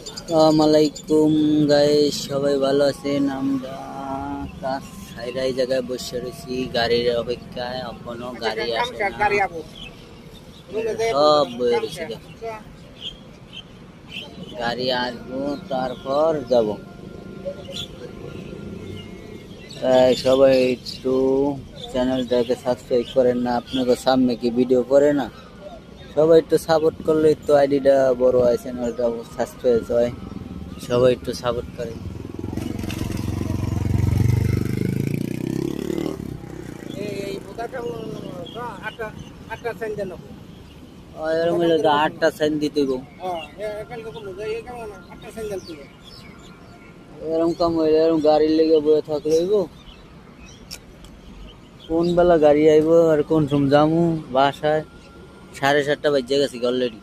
আসসালামাইকুম গাইস, সবাই ভালো আছেন? আমরা কাজ সাইড জায়গায় বসে রয়েছি গাড়ির অপেক্ষায়, এখনো গাড়ি আসে না। সব বয়ে রয়েছে, গাড়ি আসবো তারপর যাব। তাই সবাই একটু চ্যানেলটাকে সাবস্ক্রাইব করেন না, আপনাকে সামনে কি ভিডিও করে না, সবাই একটু সাপোর্ট করলে তো আইডিটা বড় হয়, চ্যানেলটা সাবস্ক্রাইব হয়। সবাই একটু সাপোর্ট করেন। এরকম হলে তো 8টা সাইন দিতে হইব। এরকম কাম হইলে এরকম গাড়ির লেগে বয়ে থাকলে হইব? কোন বেলা গাড়ি আইব আর কোন সময় যামু বাসায়? 7:30 বাজে গেছি অলরেডি।